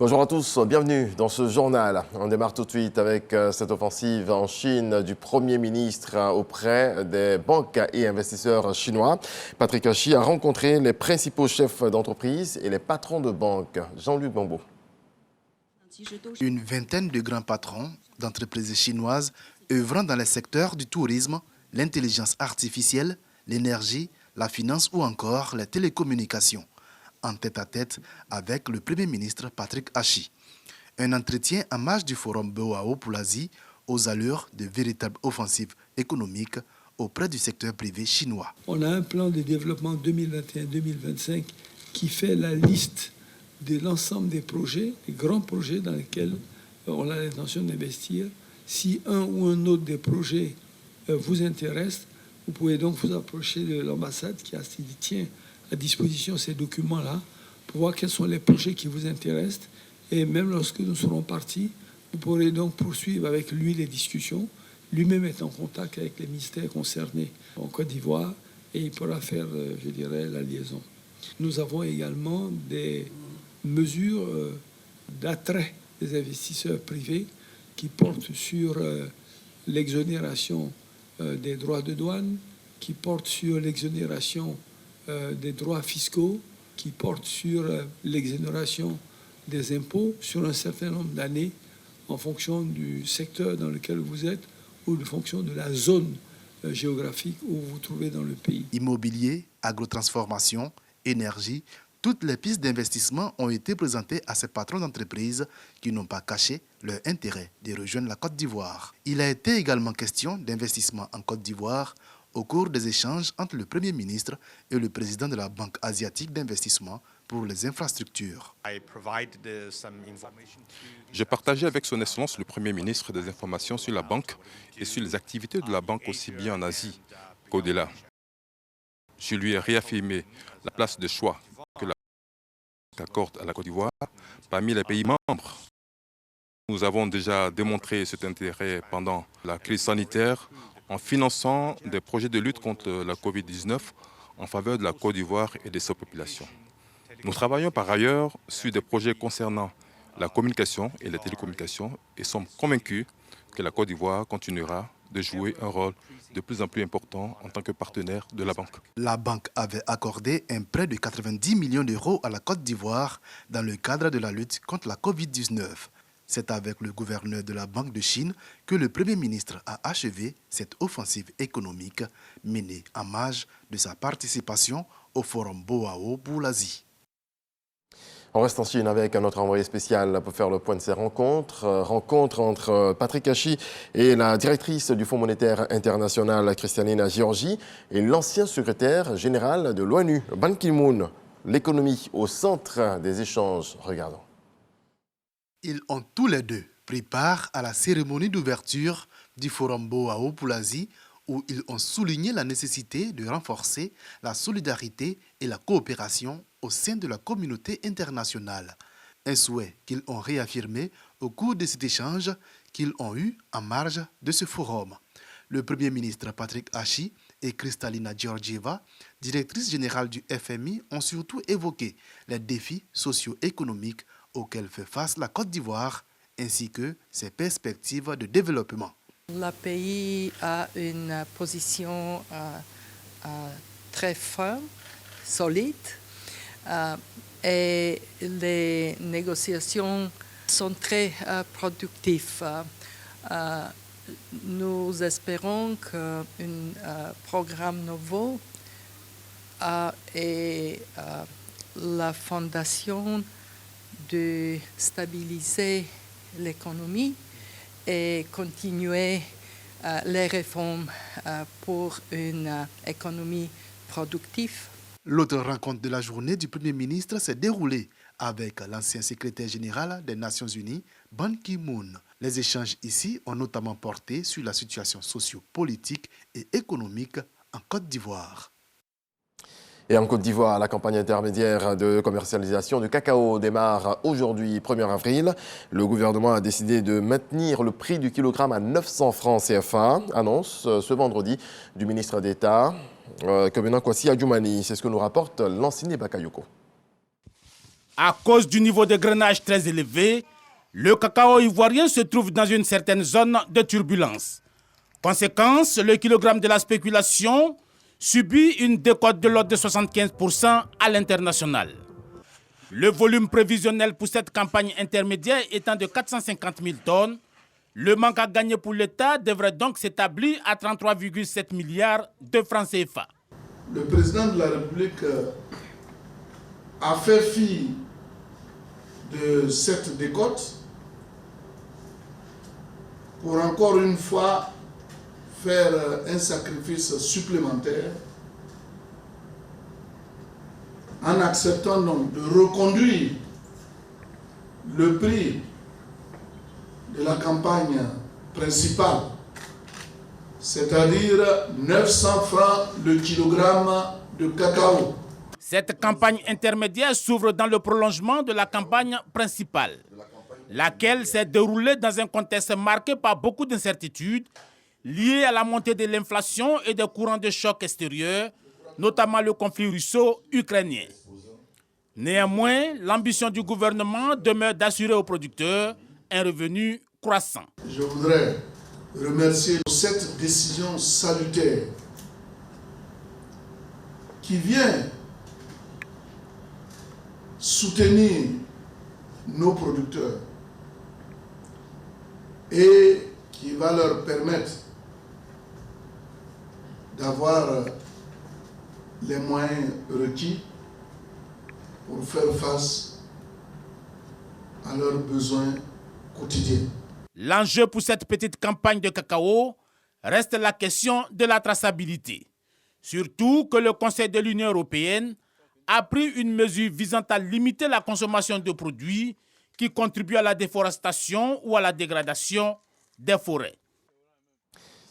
Bonjour à tous, bienvenue dans ce journal. On démarre tout de suite avec cette offensive en Chine du Premier ministre auprès des banques et investisseurs chinois. Patrick Hachi a rencontré les principaux chefs d'entreprise et les patrons de banques. Jean-Luc Bambo. Une vingtaine de grands patrons d'entreprises chinoises œuvrant dans les secteurs du tourisme, l'intelligence artificielle, l'énergie, la finance ou encore les télécommunications, en tête-à-tête avec le Premier ministre Patrick Hachi. Un entretien en marge du forum BOAO pour l'Asie aux allures de véritable offensive économique auprès du secteur privé chinois. On a un plan de développement 2021-2025 qui fait la liste de l'ensemble des projets, les grands projets dans lesquels on a l'intention d'investir. Si un ou un autre des projets vous intéresse, vous pouvez donc vous approcher de l'ambassade qui tient à disposition ces documents-là pour voir quels sont les projets qui vous intéressent. Et même lorsque nous serons partis, vous pourrez donc poursuivre avec lui les discussions. Lui-même est en contact avec les ministères concernés en Côte d'Ivoire et il pourra faire, je dirais, la liaison. Nous avons également des mesures d'attrait des investisseurs privés qui portent sur l'exonération des droits de douane, qui portent sur l'exonération des droits fiscaux, qui portent sur l'exonération des impôts sur un certain nombre d'années en fonction du secteur dans lequel vous êtes ou en fonction de la zone géographique où vous vous trouvez dans le pays. Immobilier, agrotransformation, énergie, toutes les pistes d'investissement ont été présentées à ces patrons d'entreprises qui n'ont pas caché leur intérêt de rejoindre la Côte d'Ivoire. Il a été également question d'investissement en Côte d'Ivoire au cours des échanges entre le Premier ministre et le président de la Banque asiatique d'investissement pour les infrastructures. J'ai partagé avec son Excellence le Premier ministre des informations sur la banque et sur les activités de la banque aussi bien en Asie qu'au-delà. Je lui ai réaffirmé la place de choix que la banque accorde à la Côte d'Ivoire parmi les pays membres. Nous avons déjà démontré cet intérêt pendant la crise sanitaire en finançant des projets de lutte contre la Covid-19 en faveur de la Côte d'Ivoire et de sa population. Nous travaillons par ailleurs sur des projets concernant la communication et les télécommunications et sommes convaincus que la Côte d'Ivoire continuera de jouer un rôle de plus en plus important en tant que partenaire de la banque. La banque avait accordé un prêt de 90 millions d'euros à la Côte d'Ivoire dans le cadre de la lutte contre la Covid-19. C'est avec le gouverneur de la Banque de Chine que le Premier ministre a achevé cette offensive économique menée en marge de sa participation au forum BOAO pour l'Asie. On reste en Chine avec notre envoyé spécial pour faire le point de ces rencontres. Rencontre entre Patrick Hachi et la directrice du Fonds monétaire international, Kristalina Georgie, et l'ancien secrétaire général de l'ONU, Ban Ki-moon. L'économie au centre des échanges. Regardons. Ils ont tous les deux pris part à la cérémonie d'ouverture du Forum BOAO pour l'Asie où ils ont souligné la nécessité de renforcer la solidarité et la coopération au sein de la communauté internationale. Un souhait qu'ils ont réaffirmé au cours de cet échange qu'ils ont eu en marge de ce forum. Le Premier ministre Patrick Hachi et Kristalina Georgieva, directrice générale du FMI, ont surtout évoqué les défis socio-économiques auxquels fait face la Côte d'Ivoire, ainsi que ses perspectives de développement. Le pays a une position très ferme, solide, et les négociations sont très productives. Nous espérons qu'un programme nouveau et la fondation de stabiliser l'économie et continuer les réformes pour une économie productive. L'autre rencontre de la journée du Premier ministre s'est déroulée avec l'ancien secrétaire général des Nations Unies, Ban Ki-moon. Les échanges ici ont notamment porté sur la situation socio-politique et économique en Côte d'Ivoire. Et en Côte d'Ivoire, la campagne intermédiaire de commercialisation du cacao démarre aujourd'hui, 1er avril. Le gouvernement a décidé de maintenir le prix du kilogramme à 900 francs CFA. Annonce ce vendredi du ministre d'État, Kemena Kwasi Adjoumani. C'est ce que nous rapporte Lansine Bakayoko. À cause du niveau de grainage très élevé, le cacao ivoirien se trouve dans une certaine zone de turbulence. Conséquence, le kilogramme de la spéculation subit une décote de l'ordre de 75% à l'international. Le volume prévisionnel pour cette campagne intermédiaire étant de 450 000 tonnes, le manque à gagner pour l'État devrait donc s'établir à 33,7 milliards de francs CFA. Le président de la République a fait fi de cette décote pour encore une fois faire un sacrifice supplémentaire en acceptant donc de reconduire le prix de la campagne principale, c'est-à-dire 900 francs le kilogramme de cacao. Cette campagne intermédiaire s'ouvre dans le prolongement de la campagne principale, laquelle s'est déroulée dans un contexte marqué par beaucoup d'incertitudes liées à la montée de l'inflation et des courants de choc extérieurs, notamment le conflit russo-ukrainien. Néanmoins, l'ambition du gouvernement demeure d'assurer aux producteurs un revenu croissant. Je voudrais remercier cette décision salutaire qui vient soutenir nos producteurs et qui va leur permettre d'avoir les moyens requis pour faire face à leurs besoins quotidiens. L'enjeu pour cette petite campagne de cacao reste la question de la traçabilité. Surtout que le Conseil de l'Union européenne a pris une mesure visant à limiter la consommation de produits qui contribuent à la déforestation ou à la dégradation des forêts.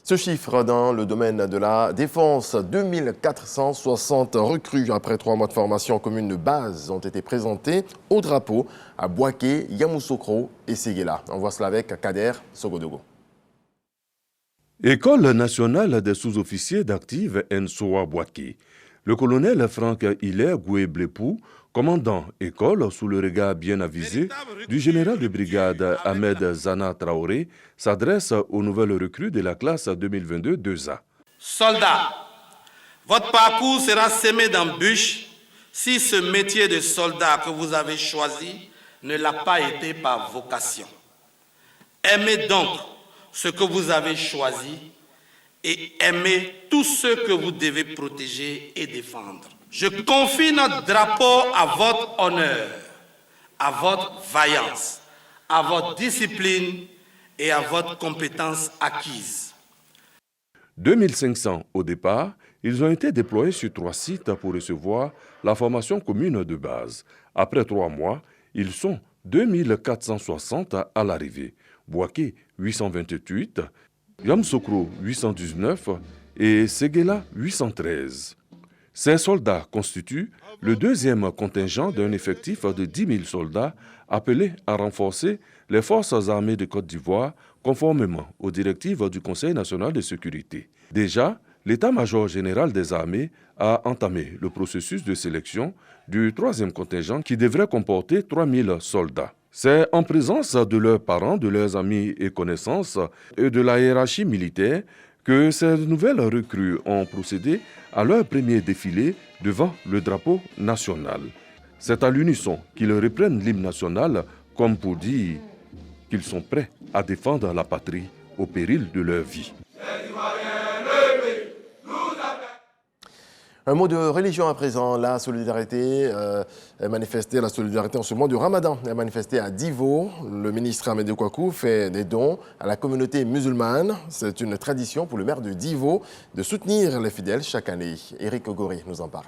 Ce chiffre dans le domaine de la défense, 2460 recrues après 3 mois de formation commune de base ont été présentées au drapeau à Boaké, Yamoussoukro et Séguéla. On voit cela avec Kader Sogodogo. École nationale des sous-officiers d'active Nsoa Boaké. Le colonel Franck Hilaire Goué-Blépou, commandant école sous le regard bien avisé du général de brigade Ahmed Zana Traoré, s'adresse aux nouvelles recrues de la classe 2022-2A. Soldats, votre parcours sera semé d'embûches si ce métier de soldat que vous avez choisi ne l'a pas été par vocation. Aimez donc ce que vous avez choisi et aimez tous ceux que vous devez protéger et défendre. Je confie notre drapeau à votre honneur, à votre vaillance, à votre discipline et à votre compétence acquise. 2500 au départ, ils ont été déployés sur 3 sites pour recevoir la formation commune de base. Après 3 mois, ils sont 2460 à l'arrivée. Boaké 828, Yamoussoukro 819 et Séguéla 813. Ces soldats constituent le deuxième contingent d'un effectif de 10 000 soldats appelés à renforcer les forces armées de Côte d'Ivoire conformément aux directives du Conseil national de sécurité. Déjà, l'état-major général des armées a entamé le processus de sélection du troisième contingent qui devrait comporter 3 000 soldats. C'est en présence de leurs parents, de leurs amis et connaissances et de la hiérarchie militaire que ces nouvelles recrues ont procédé à leur premier défilé devant le drapeau national. C'est à l'unisson qu'ils reprennent l'hymne national comme pour dire qu'ils sont prêts à défendre la patrie au péril de leur vie. Un mot de religion à présent, la solidarité est manifestée, la solidarité en ce mois du Ramadan est manifestée à Divo. Le ministre Amédée Kouakou fait des dons à la communauté musulmane. C'est une tradition pour le maire de Divo de soutenir les fidèles chaque année. Éric Ogori nous en parle.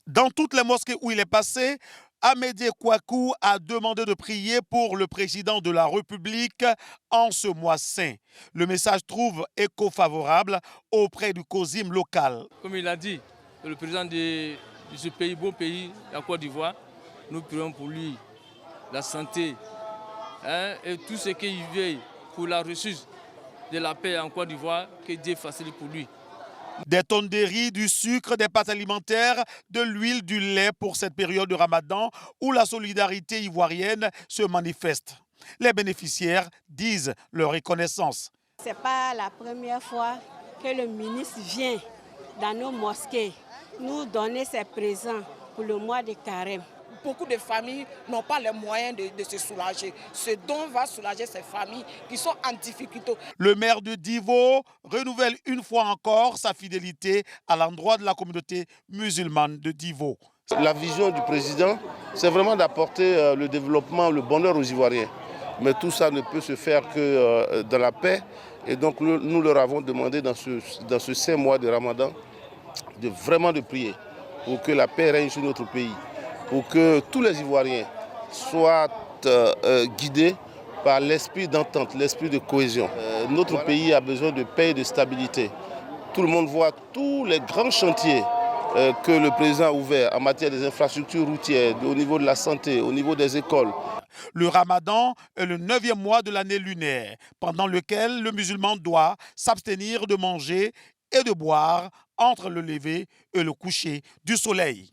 Dans toutes les mosquées où il est passé, Amédée Kouakou a demandé de prier pour le président de la République en ce mois saint. Le message trouve écho favorable auprès du COSIM local. Comme il a dit, le président de ce pays, beau pays, la Côte d'Ivoire, nous prions pour lui la santé et tout ce qu'il veut pour la ressource de la paix en Côte d'Ivoire, que Dieu facilite pour lui. Des tonnes de riz, du sucre, des pâtes alimentaires, de l'huile, du lait pour cette période de Ramadan où la solidarité ivoirienne se manifeste. Les bénéficiaires disent leur reconnaissance. Ce n'est pas la première fois que le ministre vient dans nos mosquées nous donner ses présents pour le mois de Carême. Beaucoup de familles n'ont pas les moyens de se soulager. Ce don va soulager ces familles qui sont en difficulté. Le maire de Divo renouvelle une fois encore sa fidélité à l'endroit de la communauté musulmane de Divo. La vision du président, c'est vraiment d'apporter le développement, le bonheur aux Ivoiriens. Mais tout ça ne peut se faire que dans la paix. Et donc nous leur avons demandé dans ce 5 mois de Ramadan de prier pour que la paix règne sur notre pays, pour que tous les Ivoiriens soient guidés par l'esprit d'entente, l'esprit de cohésion. Notre pays a besoin de paix et de stabilité. Tout le monde voit tous les grands chantiers que le président a ouverts en matière des infrastructures routières, au niveau de la santé, au niveau des écoles. Le Ramadan est le 9e mois de l'année lunaire, pendant lequel le musulman doit s'abstenir de manger et de boire entre le lever et le coucher du soleil.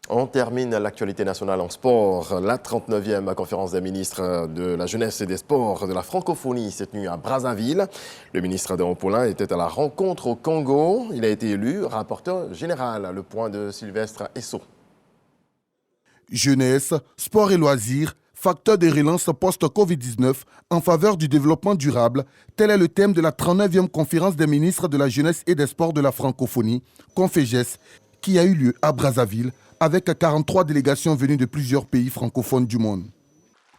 On termine l'actualité nationale en sport. La 39e conférence des ministres de la jeunesse et des sports de la francophonie s'est tenue à Brazzaville. Le ministre Léon Paulin était à la rencontre au Congo. Il a été élu rapporteur général. Le point de Sylvestre Esso. Jeunesse, sport et loisirs, facteur de relance post-Covid-19 en faveur du développement durable, tel est le thème de la 39e conférence des ministres de la jeunesse et des sports de la francophonie, Conféges, qui a eu lieu à Brazzaville, avec 43 délégations venues de plusieurs pays francophones du monde.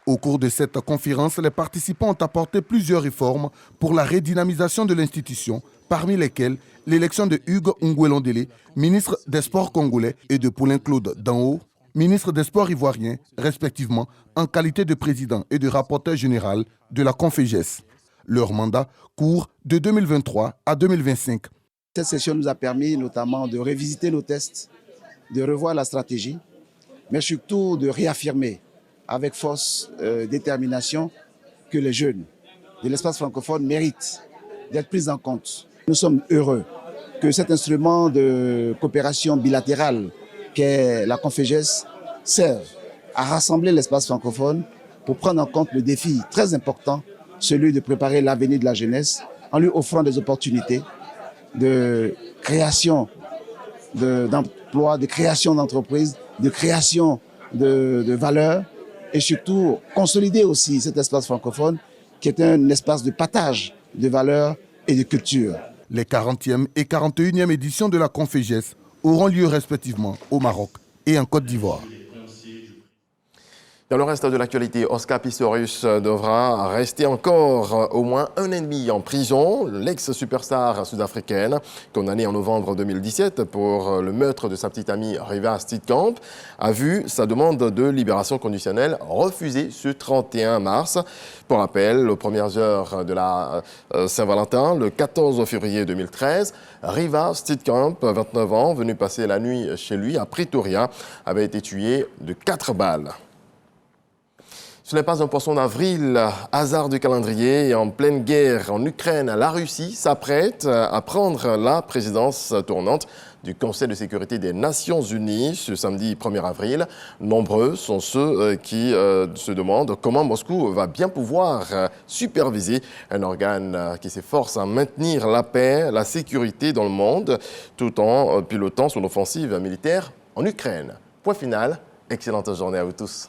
Au cours de cette conférence, les participants ont apporté plusieurs réformes pour la redynamisation de l'institution, parmi lesquelles l'élection de Hugues Ngouélondélé, ministre des Sports congolais, et de Paulin Claude Danho, ministre des Sports ivoiriens, respectivement, en qualité de président et de rapporteur général de la Conféges. Leur mandat court de 2023 à 2025. Cette session nous a permis notamment de revisiter nos tests, de revoir la stratégie, mais surtout de réaffirmer avec force, détermination, que les jeunes de l'espace francophone méritent d'être pris en compte. Nous sommes heureux que cet instrument de coopération bilatérale qu'est la Conféges serve à rassembler l'espace francophone pour prendre en compte le défi très important, celui de préparer l'avenir de la jeunesse en lui offrant des opportunités de création d'emplois, de création d'entreprises, de création de valeurs et surtout consolider aussi cet espace francophone qui est un espace de partage de valeurs et de culture. Les 40e et 41e éditions de la Conféges auront lieu respectivement au Maroc et en Côte d'Ivoire. Dans le reste de l'actualité, Oscar Pistorius devra rester encore au moins 1 an et demi en prison. L'ex-superstar sud-africaine, condamnée en novembre 2017 pour le meurtre de sa petite amie Riva Steenkamp, a vu sa demande de libération conditionnelle refusée ce 31 mars. Pour rappel, aux premières heures de la Saint-Valentin, le 14 février 2013, Riva Steenkamp, 29 ans, venue passer la nuit chez lui à Pretoria, avait été tuée de 4 balles. Ce n'est pas un poisson d'avril, hasard du calendrier, et en pleine guerre en Ukraine, la Russie s'apprête à prendre la présidence tournante du Conseil de sécurité des Nations Unies ce samedi 1er avril. Nombreux sont ceux qui se demandent comment Moscou va bien pouvoir superviser un organe qui s'efforce à maintenir la paix, la sécurité dans le monde, tout en pilotant son offensive militaire en Ukraine. Point final, excellente journée à vous tous.